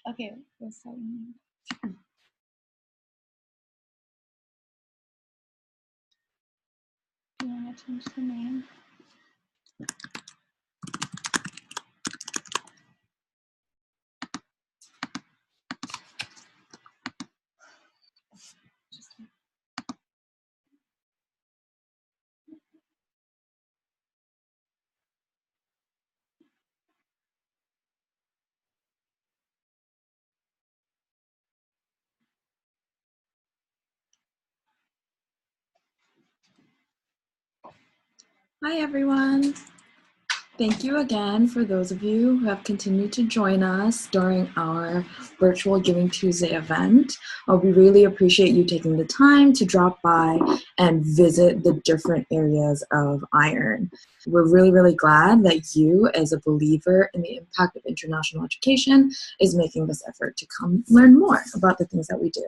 Okay, we'll start. Do you want to change the name? Hi, everyone. Thank you again for those of you who have continued to join us during our virtual Giving Tuesday event. We really appreciate you taking the time to drop by and visit the different areas of iEARN. We're really, really glad that you, as a believer in the impact of international education, is making this effort to come learn more about the things that we do.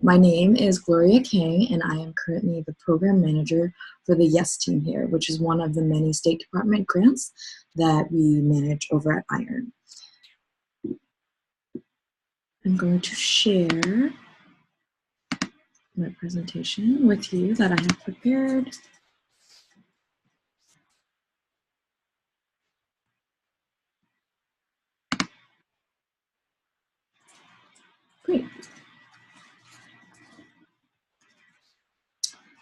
My name is Gloria King, and I am currently the program manager for the YES team here, which is one of the many State Department grants that we manage over at iEARN. I'm going to share my presentation with you that I have prepared. Great.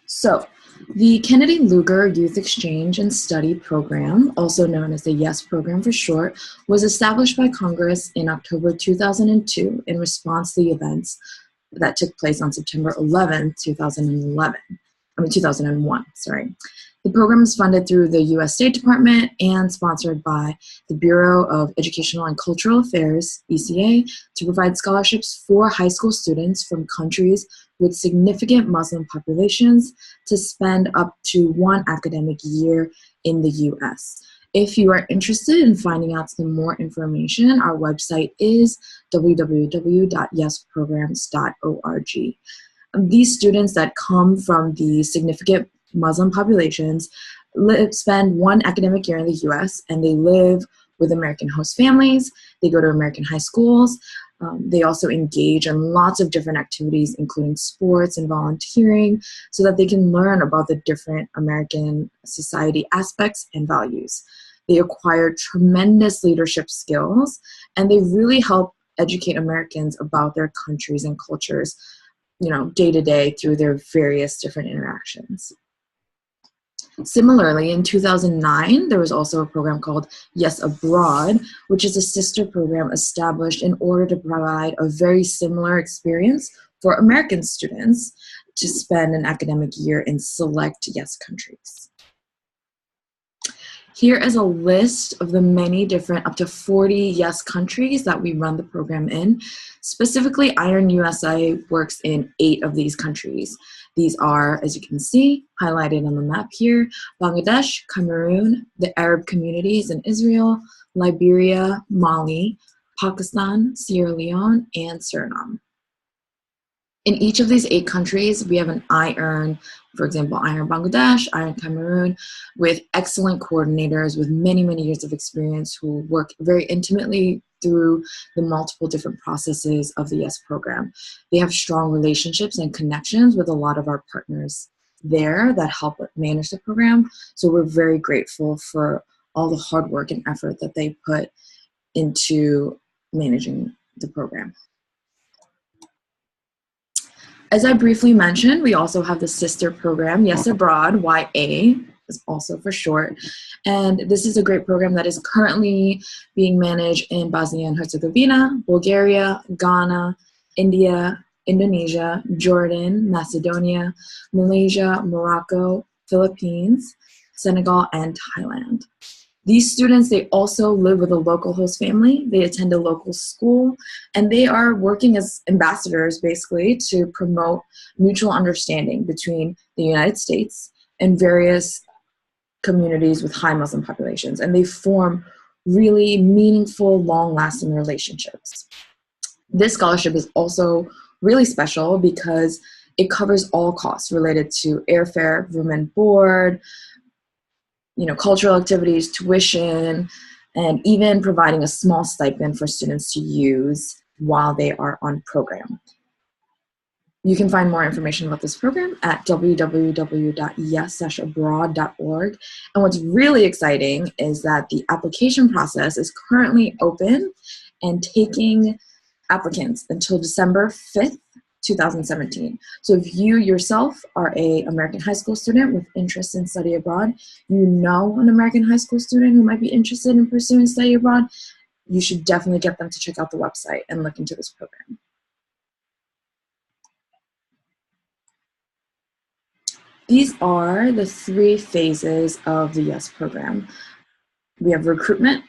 So, the Kennedy Lugar Youth Exchange and Study Program, also known as the YES program for short, was established by Congress in October 2002 in response to the events that took place on September 11, 2001, sorry. The program is funded through the U.S. State Department and sponsored by the Bureau of Educational and Cultural Affairs, BCA, to provide scholarships for high school students from countries with significant Muslim populations to spend up to 1 academic year in the U.S. If you are interested in finding out some more information, our website is www.yesprograms.org. These students that come from the significant Muslim populations spend 1 academic year in the U.S. and they live with American host families. They go to American high schools. They also engage in lots of different activities, including sports and volunteering, so that they can learn about the different American society aspects and values. They acquire tremendous leadership skills, and they really help educate Americans about their countries and cultures, day to day through their various different interactions. Similarly, in 2009, there was also a program called Yes Abroad, which is a sister program established in order to provide a very similar experience for American students to spend an academic year in select Yes countries. Here is a list of the many different, up to 40 YES countries that we run the program in. Specifically, iEARN-USA works in 8 of these countries. These are, as you can see, highlighted on the map here, Bangladesh, Cameroon, the Arab communities in Israel, Liberia, Mali, Pakistan, Sierra Leone, and Suriname. In each of these 8 countries, we have an iEARN, for example, iEARN Bangladesh, iEARN Cameroon, with excellent coordinators with many, many years of experience who work very intimately through the multiple different processes of the YES program. They have strong relationships and connections with a lot of our partners there that help manage the program. So we're very grateful for all the hard work and effort that they put into managing the program. As I briefly mentioned, we also have the sister program, Yes Abroad, YA, is also for short. And this is a great program that is currently being managed in Bosnia and Herzegovina, Bulgaria, Ghana, India, Indonesia, Jordan, Macedonia, Malaysia, Morocco, Philippines, Senegal, and Thailand. These students, they also live with a local host family, they attend a local school, and they are working as ambassadors, basically, to promote mutual understanding between the United States and various communities with high Muslim populations, and they form really meaningful, long-lasting relationships. This scholarship is also really special because it covers all costs related to airfare, room and board, cultural activities, tuition, and even providing a small stipend for students to use while they are on program. You can find more information about this program at www.yes-abroad.org. And what's really exciting is that the application process is currently open and taking applicants until December 5th, 2017. So if you yourself are an American high school student with interest in study abroad, you know an American high school student who might be interested in pursuing study abroad, you should definitely get them to check out the website and look into this program. These are the 3 phases of the YES program. We have recruitment,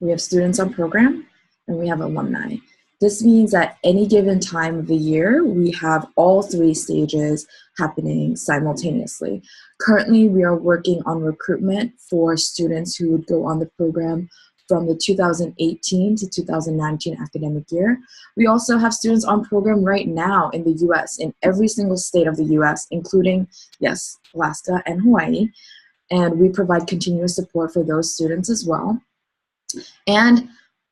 we have students on program, and we have alumni. This means at any given time of the year, we have all 3 stages happening simultaneously. Currently, we are working on recruitment for students who would go on the program from the 2018 to 2019 academic year. We also have students on program right now in the US, in every single state of the US, including, yes, Alaska and Hawaii. And we provide continuous support for those students as well. And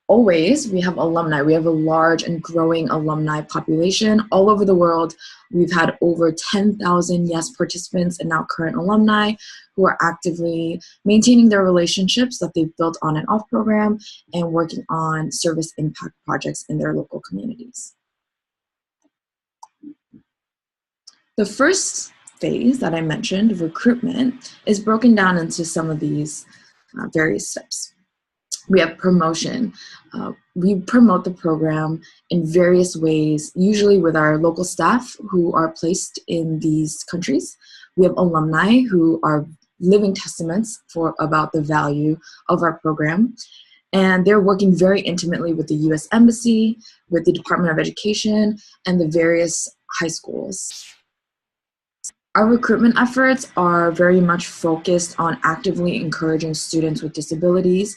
always, we have alumni. We have a large and growing alumni population all over the world. We've had over 10,000 YES participants and now current alumni who are actively maintaining their relationships that they've built on and off program and working on service impact projects in their local communities. The first phase that I mentioned, recruitment, is broken down into some of these various steps. We have promotion. We promote the program in various ways, usually with our local staff who are placed in these countries. We have alumni who are living testaments about the value of our program. And they're working very intimately with the US Embassy, with the Department of Education, and the various high schools. Our recruitment efforts are very much focused on actively encouraging students with disabilities.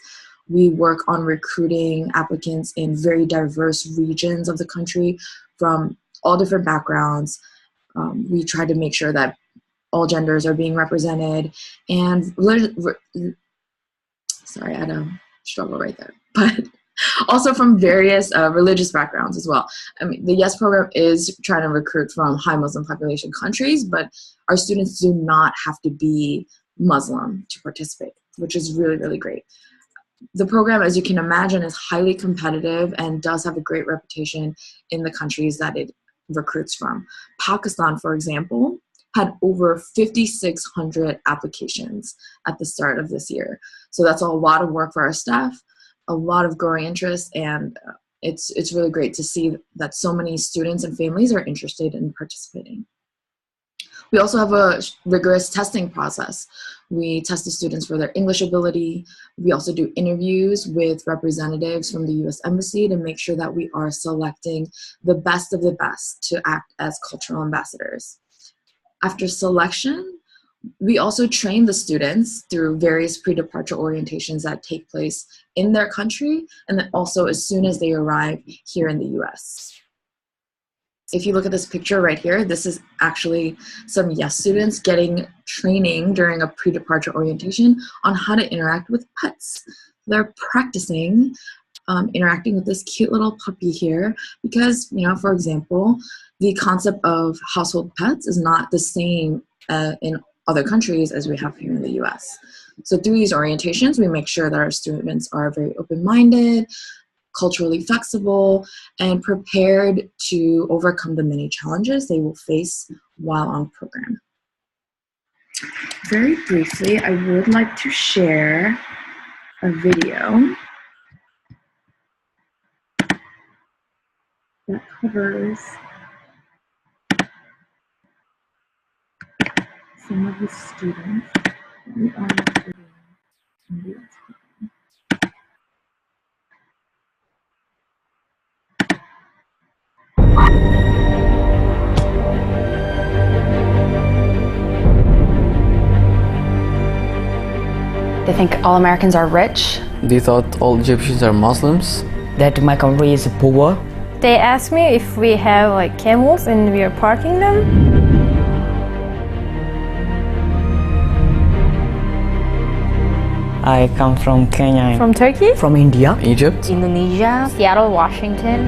We work on recruiting applicants in very diverse regions of the country from all different backgrounds. We try to make sure that all genders are being represented, and sorry, I had a struggle right there, but also from various religious backgrounds as well. I mean, the YES program is trying to recruit from high Muslim population countries, but our students do not have to be Muslim to participate, which is really, really great. The program, as you can imagine, is highly competitive and does have a great reputation in the countries that it recruits from. Pakistan, for example, had over 5,600 applications at the start of this year. So that's a lot of work for our staff, a lot of growing interest, and it's really great to see that so many students and families are interested in participating. We also have a rigorous testing process. We test the students for their English ability. We also do interviews with representatives from the US Embassy to make sure that we are selecting the best of the best to act as cultural ambassadors. After selection, we also train the students through various pre-departure orientations that take place in their country, and then also as soon as they arrive here in the US. If you look at this picture right here, this is actually some YES students getting training during a pre-departure orientation on how to interact with pets. They're practicing interacting with this cute little puppy here because, you know, for example, the concept of household pets is not the same in other countries as we have here in the US. So through these orientations, we make sure that our students are very open-minded, culturally flexible, and prepared to overcome the many challenges they will face while on program. Very briefly, I would like to share a video that covers some of the students that we are recruiting in the US program. They think all Americans are rich. They thought all Egyptians are Muslims. That my country is poor. They asked me if we have like camels and we are parking them. I come from Kenya. From Turkey, From India. Egypt. Indonesia, Seattle, Washington.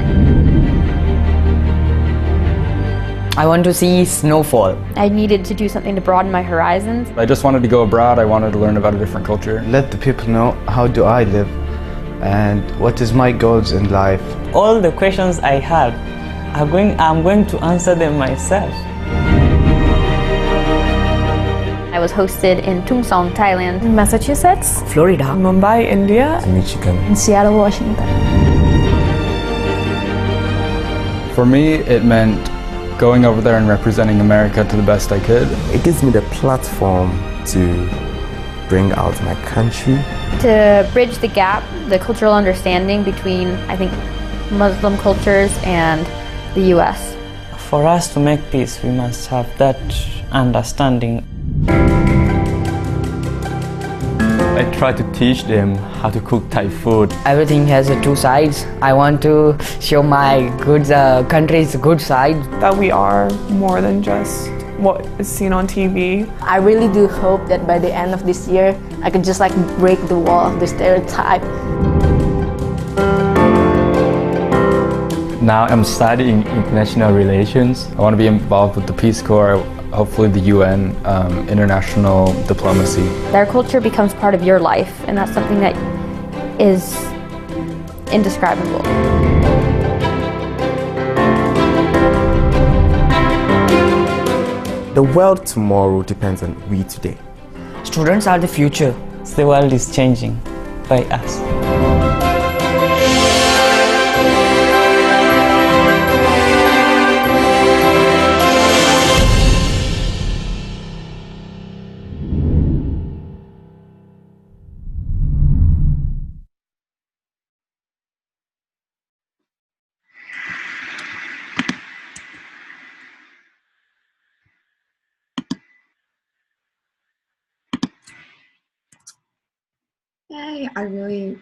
I want to see snowfall. I needed to do something to broaden my horizons. I just wanted to go abroad. I wanted to learn about a different culture. Let the people know how do I live and what is my goals in life. All the questions I had, I'm going to answer them myself. I was hosted in Tucson, Thailand, Massachusetts, Florida. Mumbai, India. Michigan. and Seattle, Washington. For me, it meant going over there and representing America to the best I could. It gives me the platform to bring out my country. To bridge the gap, the cultural understanding between, I think, Muslim cultures and the US. For us to make peace, we must have that understanding. I try to teach them how to cook Thai food. Everything has two sides. I want to show my country's good side. That we are more than just what is seen on TV. I really do hope that by the end of this year, I could just break the wall of the stereotype. Now I'm studying international relations. I want to be involved with the Peace Corps, hopefully the UN, international diplomacy. Their culture becomes part of your life, and that's something that is indescribable. The world tomorrow depends on we today. Students are the future. The world is changing by us. Yay! I really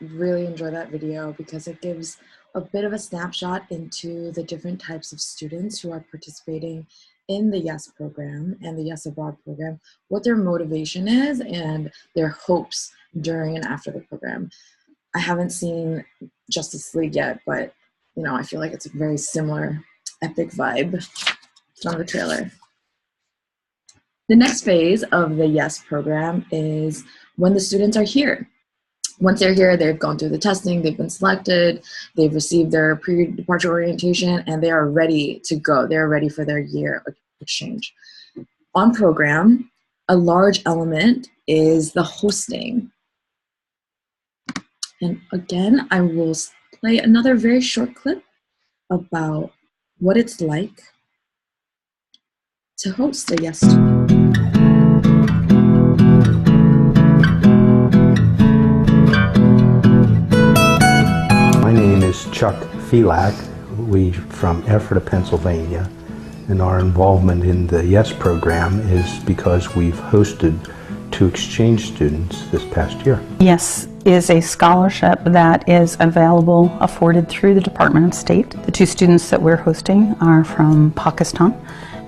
enjoy that video because it gives a bit of a snapshot into the different types of students who are participating in the YES program and the YES Abroad program, what their motivation is and their hopes during and after the program. I haven't seen Justice League yet, but I feel like it's a very similar epic vibe from the trailer. The next phase of the YES program is when the students are here. Once they're here, they've gone through the testing, they've been selected, they've received their pre-departure orientation, and they are ready to go. They're ready for their year exchange. On program, a large element is the hosting. And again, I will play another very short clip about what it's like to host a YES student. Chuck Felak. We from Ephrata, Pennsylvania, and our involvement in the YES program is because we've hosted 2 exchange students this past year. YES is a scholarship that is available, afforded through the Department of State. The 2 students that we're hosting are from Pakistan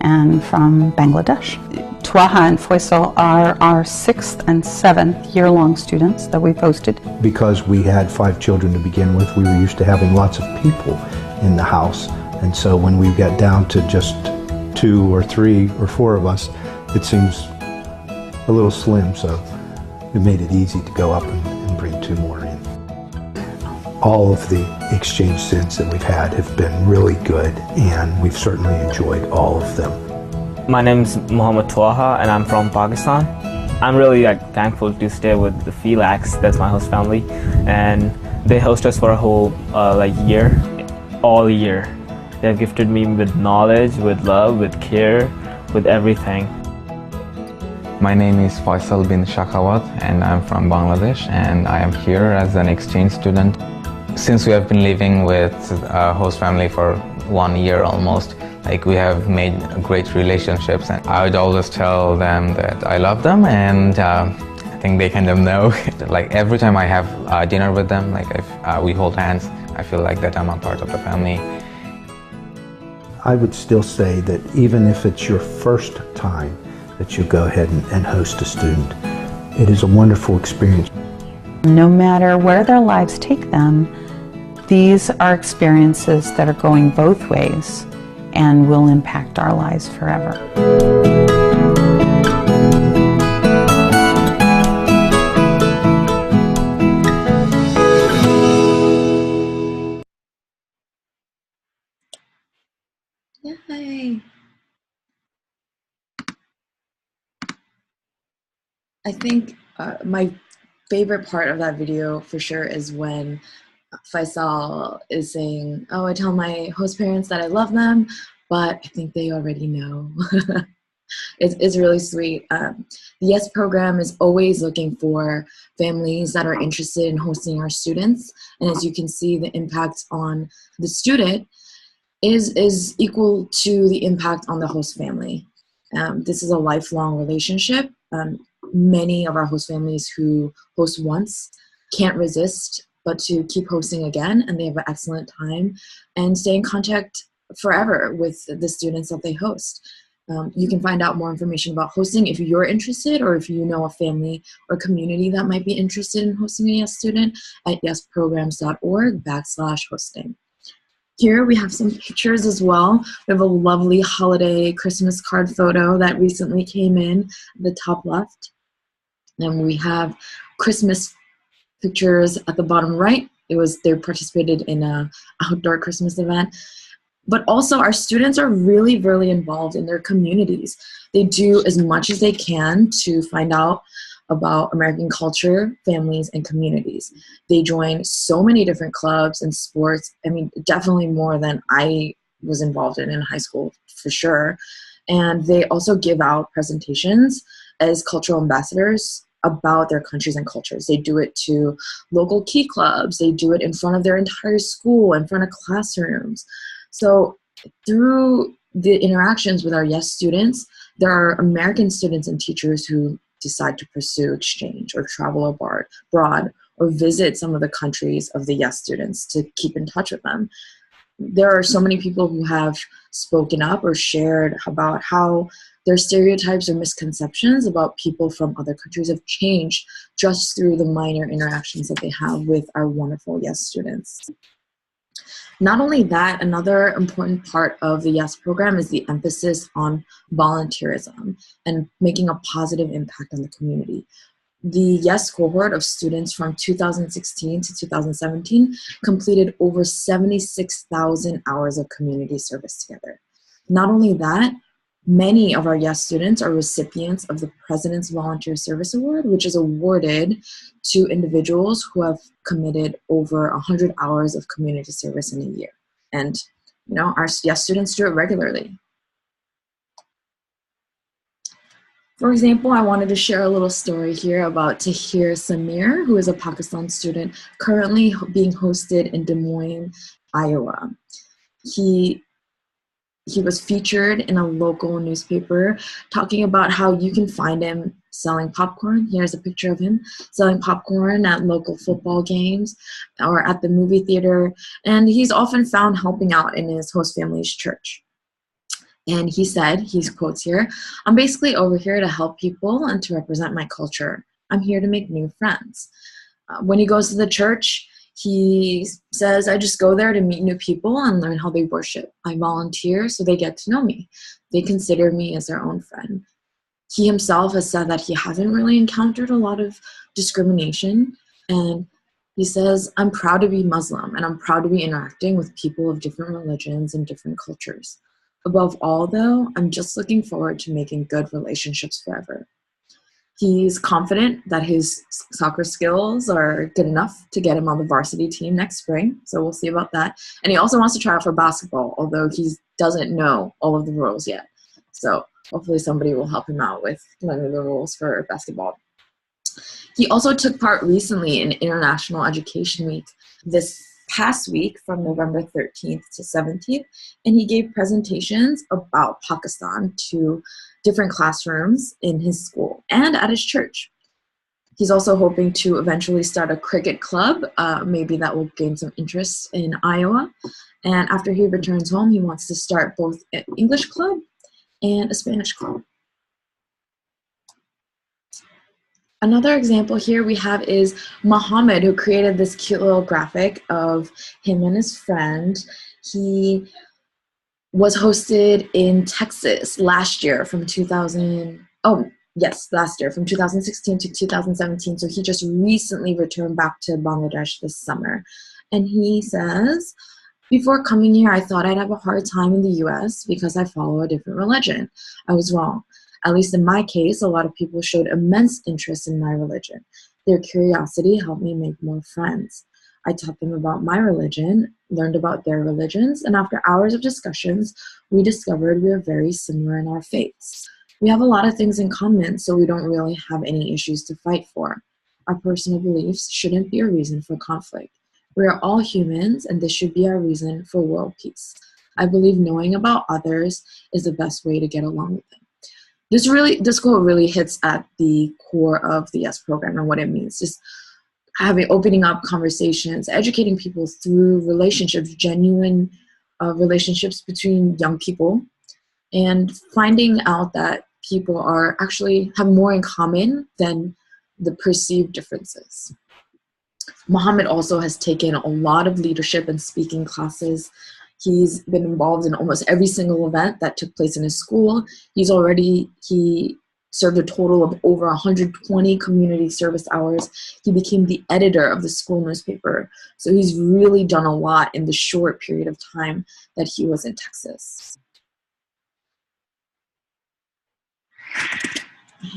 and from Bangladesh. Twaha and Faisal are our 6th and 7th year-long students that we've hosted. Because we had 5 children to begin with, we were used to having lots of people in the house, and so when we got down to just 2 or 3 or 4 of us, it seems a little slim, so it made it easy to go up and bring 2 more in. All of the exchange students that we've had have been really good, and we've certainly enjoyed all of them. My name is Muhammad Twaha, and I'm from Pakistan. I'm really thankful to stay with the Felaks, that's my host family, and they host us for a whole year, all year. They've gifted me with knowledge, with love, with care, with everything. My name is Faisal bin Shakawat and I'm from Bangladesh, and I am here as an exchange student. Since we have been living with a host family for 1 year almost, we have made great relationships, and I would always tell them that I love them, and I think they kind of know. Every time I have dinner with them, if we hold hands, I feel like that I'm a part of the family. I would still say that even if it's your first time that you go ahead and host a student, it is a wonderful experience. No matter where their lives take them, these are experiences that are going both ways and will impact our lives forever. Yay! I think my favorite part of that video for sure is when Faisal is saying, "Oh, I tell my host parents that I love them, but I think they already know." It's really sweet. The YES program is always looking for families that are interested in hosting our students, and as you can see, the impact on the student is equal to the impact on the host family. This is a lifelong relationship. Many of our host families who host once can't resist but to keep hosting again, and they have an excellent time and stay in contact forever with the students that they host. You can find out more information about hosting if you're interested, or if you know a family or community that might be interested in hosting a YES student at yesprograms.org/hosting. Here we have some pictures as well. We have a lovely holiday Christmas card photo that recently came in at the top left. And we have Christmas pictures at the bottom right. They participated in an outdoor Christmas event. But also our students are really, really involved in their communities. They do as much as they can to find out about American culture, families, and communities. They join so many different clubs and sports. I mean, definitely more than I was involved in high school, for sure. And they also give out presentations as cultural ambassadors about their countries and cultures. They do it to local key clubs. They do it in front of their entire school, in front of classrooms. So through the interactions with our YES students, there are American students and teachers who decide to pursue exchange or travel abroad or visit some of the countries of the YES students to keep in touch with them. There are so many people who have spoken up or shared about how their stereotypes or misconceptions about people from other countries have changed just through the minor interactions that they have with our wonderful YES students. Not only that, another important part of the YES program is the emphasis on volunteerism and making a positive impact on the community. The YES cohort of students from 2016 to 2017 completed over 76,000 hours of community service together. Not only that, many of our YES students are recipients of the President's Volunteer Service Award, which is awarded to individuals who have committed over 100 hours of community service in a year. And, you know, our YES students do it regularly. For example, I wanted to share a little story here about Tahir Samir, who is a Pakistan student currently being hosted in Des Moines, Iowa. He was featured in a local newspaper talking about how you can find him selling popcorn. Here's a picture of him selling popcorn at local football games or at the movie theater. And he's often found helping out in his host family's church. And he said, he quotes here, "I'm basically over here to help people and to represent my culture. I'm here to make new friends." When he goes to the church, he says, "I just go there to meet new people and learn how they worship. I volunteer so they get to know me. They consider me as their own friend." He himself has said that he hasn't really encountered a lot of discrimination. And he says, "I'm proud to be Muslim and I'm proud to be interacting with people of different religions and different cultures. Above all, though, I'm just looking forward to making good relationships forever." He's confident that his soccer skills are good enough to get him on the varsity team next spring, so we'll see about that. And he also wants to try out for basketball, although he doesn't know all of the rules yet. So hopefully somebody will help him out with learning the rules for basketball. He also took part recently in International Education Week this past week from November 13th to 17th, and he gave presentations about Pakistan to different classrooms in his school and at his church. He's also hoping to eventually start a cricket club. Maybe that will gain some interest in Iowa. And after he returns home, he wants to start both an English club and a Spanish club. Another example here we have is Mohammed, who created this cute little graphic of him and his friend. He was hosted in Texas last year from 2016 to 2017. So he just recently returned back to Bangladesh this summer. And he says, before coming here, I thought I'd have a hard time in the US because I follow a different religion. I was wrong. At least in my case, a lot of people showed immense interest in my religion. Their curiosity helped me make more friends. I taught them about my religion, learned about their religions, and after hours of discussions, we discovered we are very similar in our faiths. We have a lot of things in common, so we don't really have any issues to fight for. Our personal beliefs shouldn't be a reason for conflict. We are all humans, and this should be our reason for world peace. I believe knowing about others is the best way to get along with them. This quote really hits at the core of the YES program and what it means. Just opening up conversations, educating people through relationships, genuine relationships between young people, and finding out that people have more in common than the perceived differences. Mohammed also has taken a lot of leadership and speaking classes. He's been involved in almost every single event that took place in his school. He served a total of over 120 community service hours. He became the editor of the school newspaper. So he's really done a lot in the short period of time that he was in Texas. I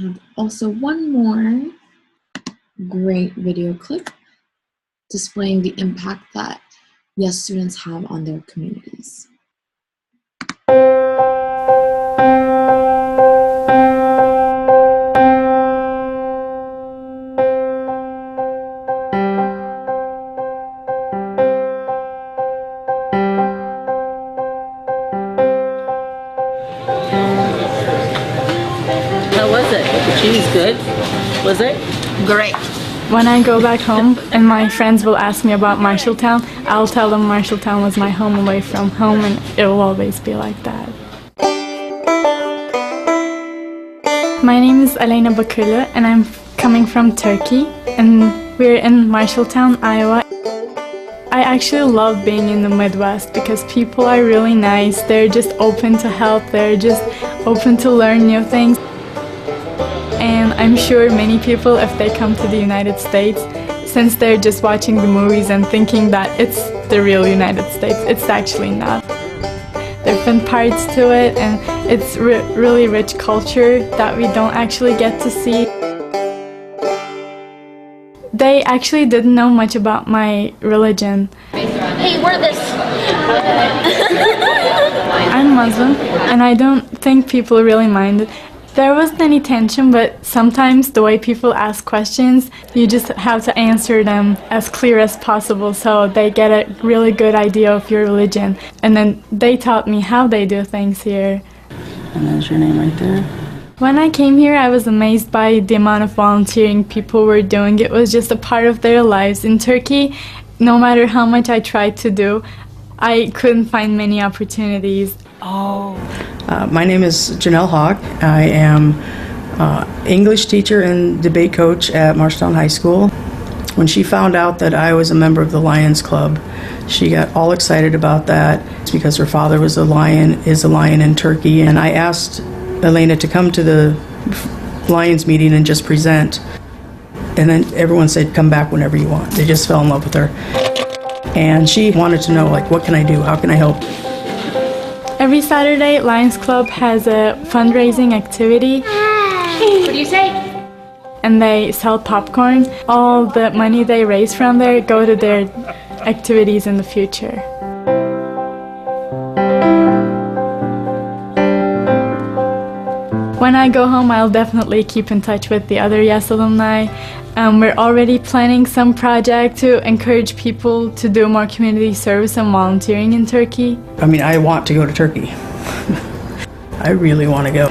have also one more great video clip displaying the impact that YES students have on their communities. How was it? The cheese good? Was it? Great. When I go back home and my friends will ask me about Marshalltown, I'll tell them Marshalltown was my home away from home, and it will always be like that. My name is Aleyna Bakırlı and I'm coming from Turkey, and we're in Marshalltown, Iowa. I actually love being in the Midwest because people are really nice. They're just open to help. They're just open to learn new things. And I'm sure many people, if they come to the United States, since they're just watching the movies and thinking that it's the real United States, it's actually not. There have been parts to it, and it's really rich culture that we don't actually get to see. They actually didn't know much about my religion. Hey, wear this. I'm Muslim, and I don't think people really minded. There wasn't any tension, but sometimes the way people ask questions, you just have to answer them as clear as possible so they get a really good idea of your religion. And then they taught me how they do things here. And there's your name right there. When I came here, I was amazed by the amount of volunteering people were doing. It was just a part of their lives. In Turkey, no matter how much I tried to do, I couldn't find many opportunities. My name is Janelle Hawk. I am English teacher and debate coach at Marshalltown High School. When she found out that I was a member of the Lions Club, she got all excited about that. It's because her father is a lion in Turkey, and I asked Aleyna to come to the Lions meeting and just present. And then everyone said, come back whenever you want. They just fell in love with her. And she wanted to know, like, what can I do? How can I help? Every Saturday, Lions Club has a fundraising activity. What do you say? And they sell popcorn. All the money they raise from there go to their activities in the future. When I go home, I'll definitely keep in touch with the other YES alumni. We're already planning some project to encourage people to do more community service and volunteering in Turkey. I mean, I want to go to Turkey. I really want to go.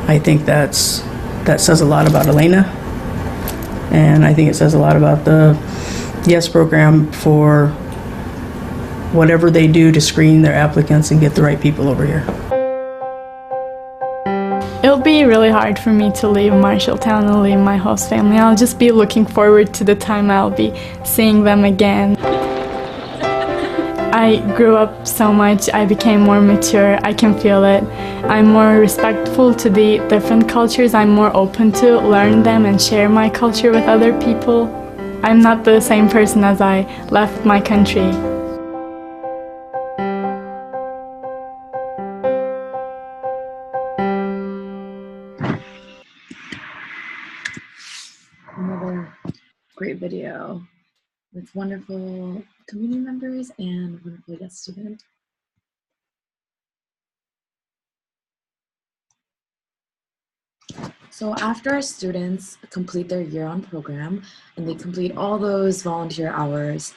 I think that says a lot about Aleyna, and I think it says a lot about the YES program for whatever they do to screen their applicants and get the right people over here. It'll be really hard for me to leave Marshalltown and leave my host family. I'll just be looking forward to the time I'll be seeing them again. I grew up so much, I became more mature, I can feel it. I'm more respectful to the different cultures, I'm more open to learn them and share my culture with other people. I'm not the same person as I left my country. Another great video with wonderful community members and wonderful guest students. So after our students complete their year-on program and they complete all those volunteer hours,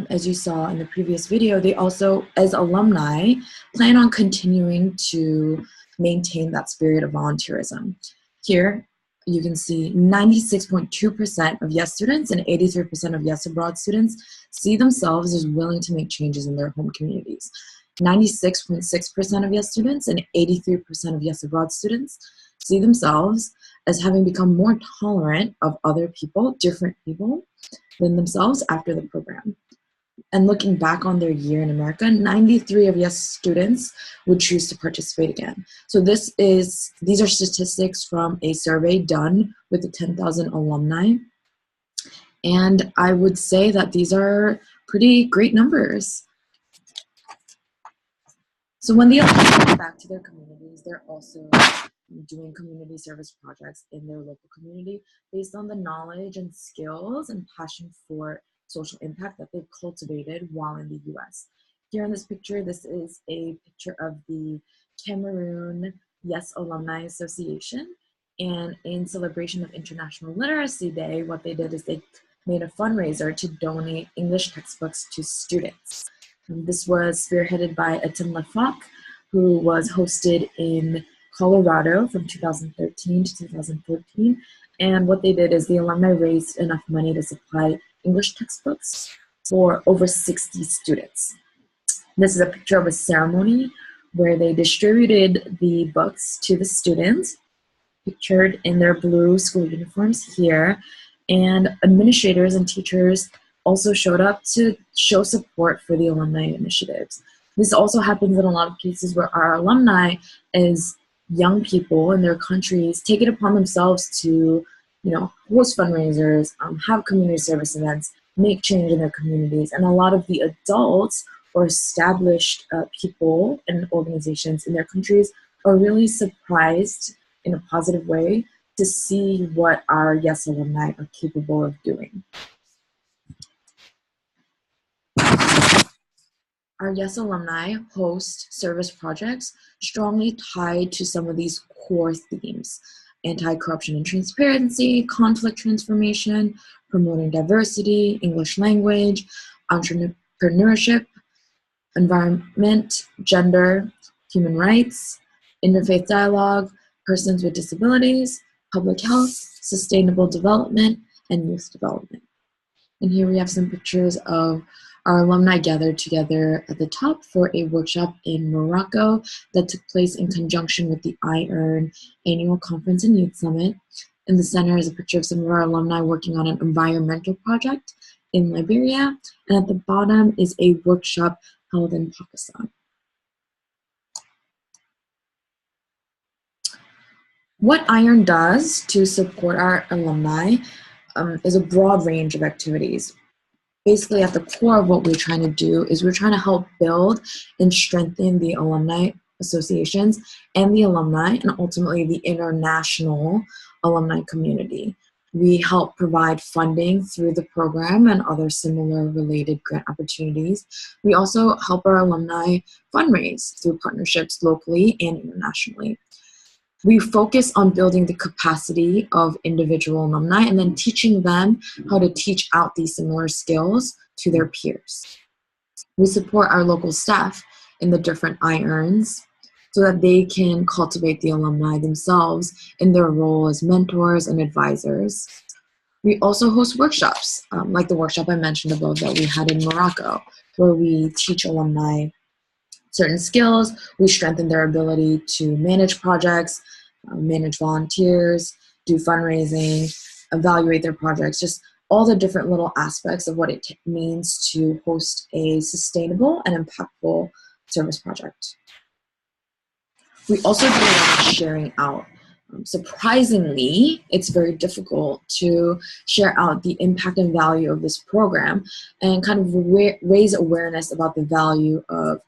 as you saw in the previous video, they also, as alumni, plan on continuing to maintain that spirit of volunteerism. Here, you can see 96.2% of YES students and 83% of YES Abroad students see themselves as willing to make changes in their home communities. 96.6% of YES students and 83% of YES Abroad students see themselves as having become more tolerant of other people, different people than themselves after the program. And looking back on their year in America, 93 of YES students would choose to participate again. So these are statistics from a survey done with the 10,000 alumni. And I would say that these are pretty great numbers. So when the alumni go back to their communities, they're also doing community service projects in their local community based on the knowledge and skills and passion for social impact that they've cultivated while in the US. Here in this picture, this is a picture of the Cameroon YES Alumni Association. And in celebration of International Literacy Day, what they did is they made a fundraiser to donate English textbooks to students. And this was spearheaded by Etienne Lefoc, who was hosted in Colorado from 2013 to 2014. And what they did is the alumni raised enough money to supply English textbooks for over 60 students. This is a picture of a ceremony where they distributed the books to the students, pictured in their blue school uniforms here, and administrators and teachers also showed up to show support for the alumni initiatives. This also happens in a lot of cases where our alumni, as young people in their countries, take it upon themselves to, host fundraisers, have community service events, make change in their communities. And a lot of the adults or established people and organizations in their countries are really surprised in a positive way to see what our YES alumni are capable of doing. Our YES alumni host service projects strongly tied to some of these core themes: anti-corruption and transparency, conflict transformation, promoting diversity, English language, entrepreneurship, environment, gender, human rights, interfaith dialogue, persons with disabilities, public health, sustainable development, and youth development. And here we have some pictures of our alumni gathered together at the top for a workshop in Morocco that took place in conjunction with the iEARN Annual Conference and Youth Summit. In the center is a picture of some of our alumni working on an environmental project in Liberia, and at the bottom is a workshop held in Pakistan. What iEARN does to support our alumni is a broad range of activities. Basically, at the core of what we're trying to do is we're trying to help build and strengthen the alumni associations and the alumni, and ultimately the international alumni community. We help provide funding through the program and other similar related grant opportunities. We also help our alumni fundraise through partnerships locally and internationally. We focus on building the capacity of individual alumni and then teaching them how to teach out these similar skills to their peers. We support our local staff in the different iEARNs so that they can cultivate the alumni themselves in their role as mentors and advisors. We also host workshops, like the workshop I mentioned above that we had in Morocco, where we teach alumni certain skills, we strengthen their ability to manage projects, manage volunteers, do fundraising, evaluate their projects, just all the different little aspects of what it means to host a sustainable and impactful service project. We also do a lot of sharing out. Surprisingly, it's very difficult to share out the impact and value of this program and kind of raise awareness about the value of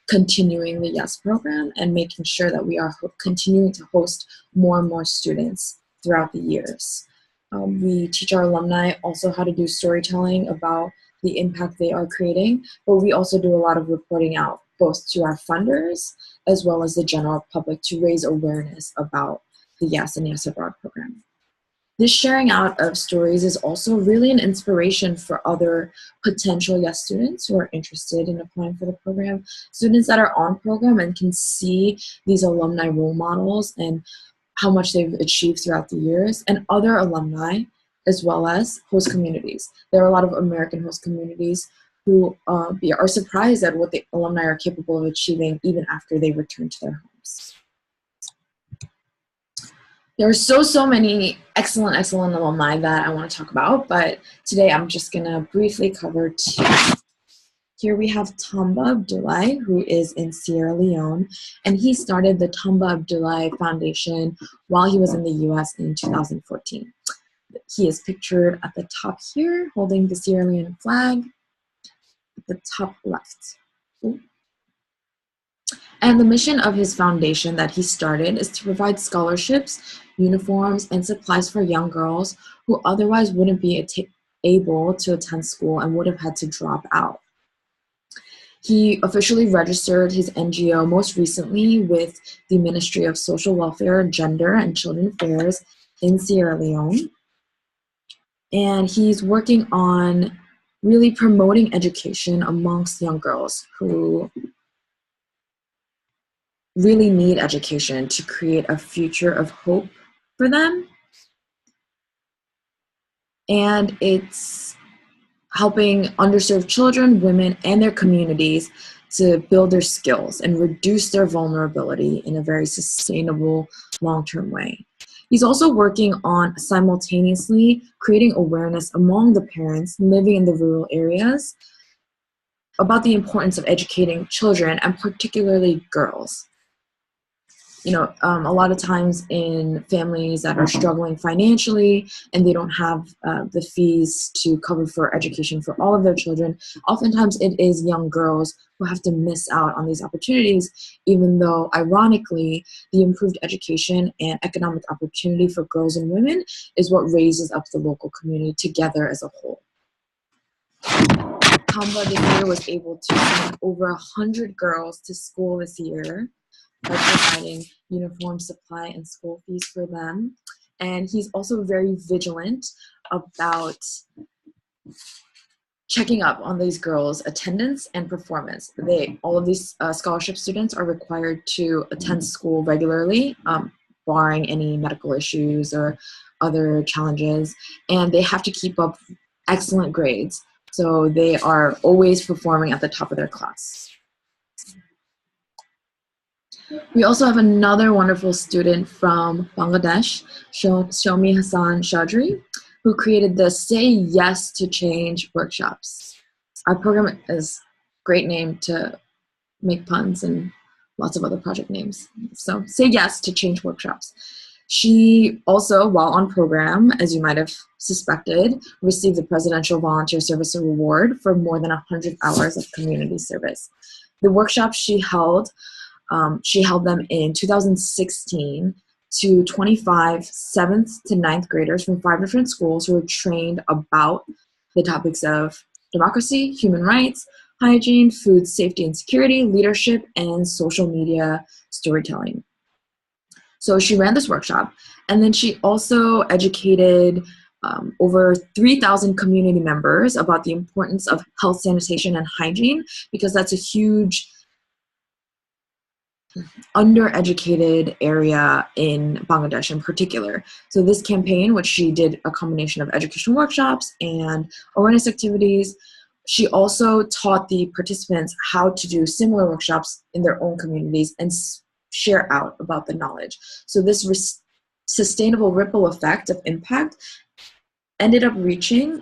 continuing the YES program and making sure that we are continuing to host more and more students throughout the years. We teach our alumni also how to do storytelling about the impact they are creating, but we also do a lot of reporting out both to our funders as well as the general public to raise awareness about the YES and YES Abroad program. This sharing out of stories is also really an inspiration for other potential YES students who are interested in applying for the program, students that are on program and can see these alumni role models and how much they've achieved throughout the years, and other alumni as well as host communities. There are a lot of American host communities who are surprised at what the alumni are capable of achieving even after they return to their homes. There are so many excellent alumni that I want to talk about, but today I'm just going to briefly cover two. Here we have Tamba Abdoulaye, who is in Sierra Leone, and he started the Tamba Abdoulaye Foundation while he was in the US in 2014. He is pictured at the top here, holding the Sierra Leone flag at the top left. Ooh. And the mission of his foundation that he started is to provide scholarships, uniforms, and supplies for young girls who otherwise wouldn't be able to attend school and would have had to drop out. He officially registered his NGO most recently with the Ministry of Social Welfare, Gender, and Children Affairs in Sierra Leone. And he's working on really promoting education amongst young girls who really need education to create a future of hope for them. And it's helping underserved children, women, and their communities to build their skills and reduce their vulnerability in a very sustainable, long-term way. He's also working on simultaneously creating awareness among the parents living in the rural areas about the importance of educating children, and particularly girls. You know, a lot of times in families that are struggling financially and they don't have the fees to cover for education for all of their children, oftentimes it is young girls who have to miss out on these opportunities, even though, ironically, the improved education and economic opportunity for girls and women is what raises up the local community together as a whole. Tamba this year was able to send over 100 girls to school this year by providing uniform, supply, and school fees for them. And he's also very vigilant about checking up on these girls' attendance and performance. All of these scholarship students are required to attend school regularly, barring any medical issues or other challenges, and they have to keep up excellent grades. So they are always performing at the top of their class. We also have another wonderful student from Bangladesh, Shomi Hassan Chaudhry, who created the Say Yes to Change workshops. Our program is a great name to make puns and lots of other project names. So Say Yes to Change workshops. She also, while on program, as you might have suspected, received the Presidential Volunteer Service Award for more than 100 hours of community service. The workshops she held them in 2016 to 25 7th to 9th graders from 5 different schools who were trained about the topics of democracy, human rights, hygiene, food safety and security, leadership, and social media storytelling. So she ran this workshop, and then she also educated over 3,000 community members about the importance of health, sanitation, and hygiene, because that's a huge undereducated area in Bangladesh in particular. So this campaign, which she did a combination of education workshops and awareness activities, she also taught the participants how to do similar workshops in their own communities and share out about the knowledge. So this sustainable ripple effect of impact ended up reaching,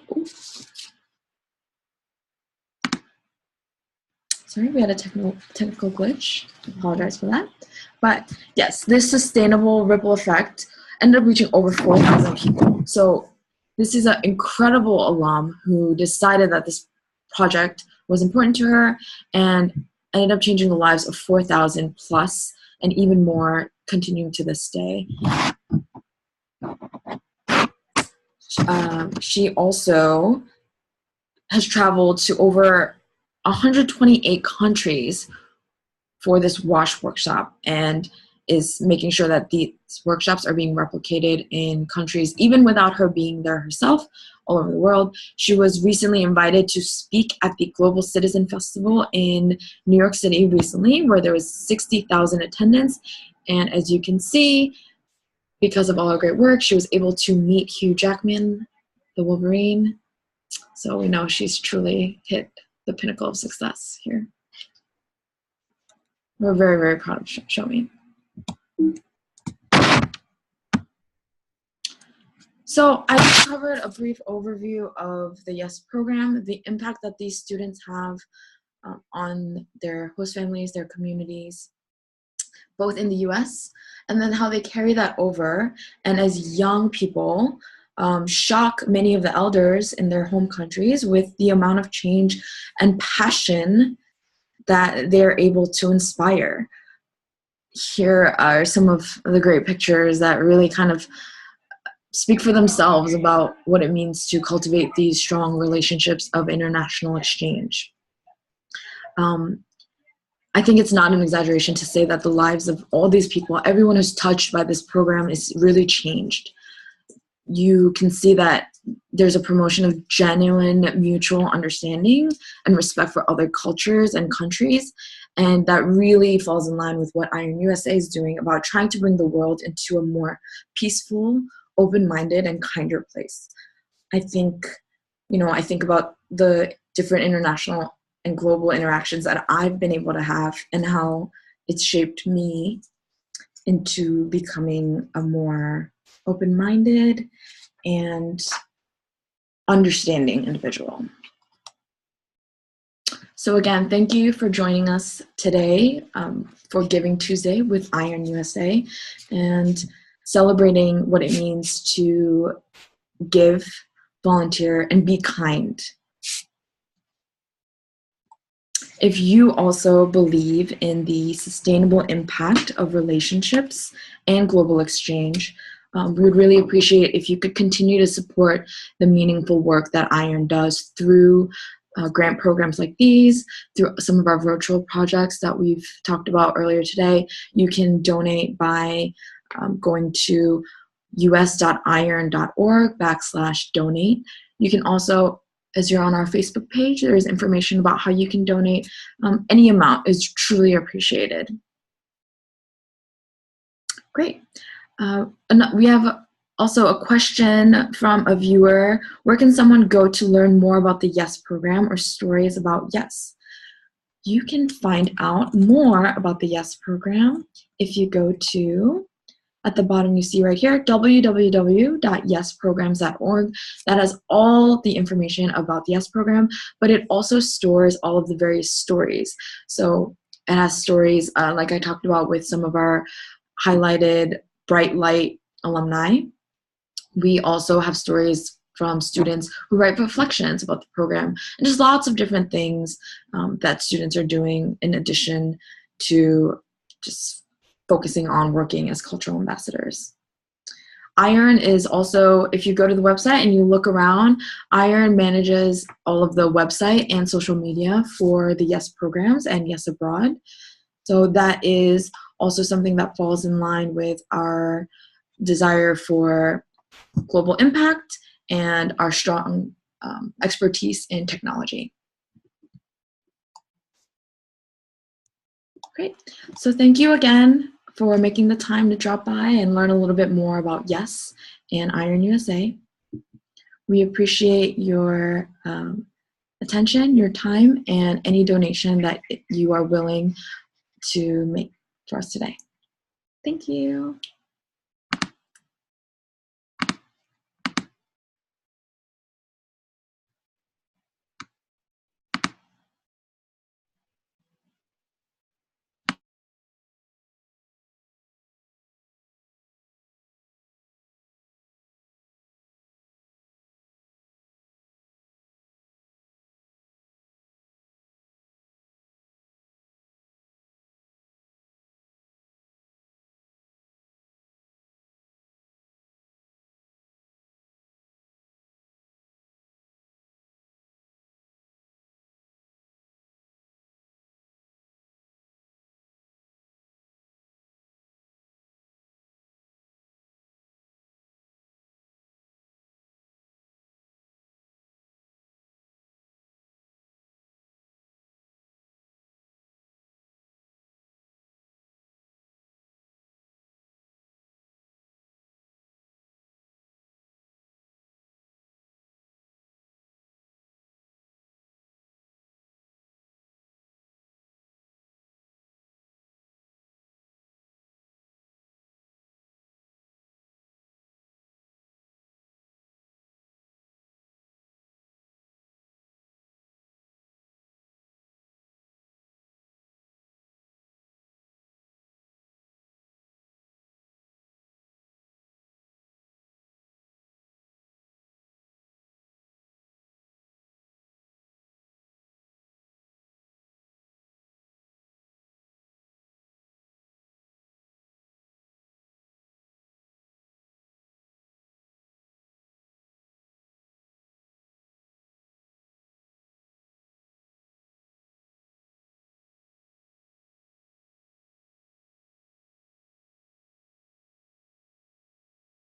sorry, we had a technical glitch. I apologize for that. But yes, this sustainable ripple effect ended up reaching over 4,000 people. So this is an incredible alum who decided that this project was important to her and ended up changing the lives of 4,000 plus and even more, continuing to this day. She also has traveled to over 128 countries for this WASH workshop and is making sure that these workshops are being replicated in countries even without her being there herself all over the world. She was recently invited to speak at the Global Citizen Festival in New York City recently, where there was 60,000 attendance. And as you can see, because of all her great work, she was able to meet Hugh Jackman, the Wolverine. So we know she's truly hit the pinnacle of success here. We're very, very proud of Shomi. So I covered a brief overview of the YES program, the impact that these students have on their host families, their communities, both in the US, and then how they carry that over, and as young people, shock many of the elders in their home countries with the amount of change and passion that they're able to inspire. Here are some of the great pictures that really kind of speak for themselves about what it means to cultivate these strong relationships of international exchange. I think it's not an exaggeration to say that the lives of all these people, everyone who's touched by this program, is really changed. You can see that there's a promotion of genuine mutual understanding and respect for other cultures and countries, and that really falls in line with what iEARN-USA is doing about trying to bring the world into a more peaceful, open-minded, and kinder place. I think about the different international and global interactions that I've been able to have and how it's shaped me into becoming a more open-minded and understanding individual. So again, thank you for joining us today for Giving Tuesday with iEARN-USA and celebrating what it means to give, volunteer, and be kind. If you also believe in the sustainable impact of relationships and global exchange, we would really appreciate if you could continue to support the meaningful work that iEARN does through grant programs like these, through some of our virtual projects that we've talked about earlier today. You can donate by going to us.iEARN.org/donate. You can also, as you're on our Facebook page, there's information about how you can donate. Any amount is truly appreciated. Great. We have also a question from a viewer. Where can someone go to learn more about the YES program or stories about YES? You can find out more about the YES program if you go to, at the bottom you see right here, www.yesprograms.org. That has all the information about the YES program, but it also stores all of the various stories. So it has stories like I talked about with some of our highlighted Bright Light alumni. We also have stories from students who write reflections about the program, and just lots of different things that students are doing in addition to just focusing on working as cultural ambassadors. iEARN is also, if you go to the website and you look around, iEARN manages all of the website and social media for the YES programs and YES Abroad. So that is also something that falls in line with our desire for global impact and our strong expertise in technology. Great. So thank you again for making the time to drop by and learn a little bit more about YES and iEARN-USA. We appreciate your attention, your time, and any donation that you are willing to make for us today. Thank you.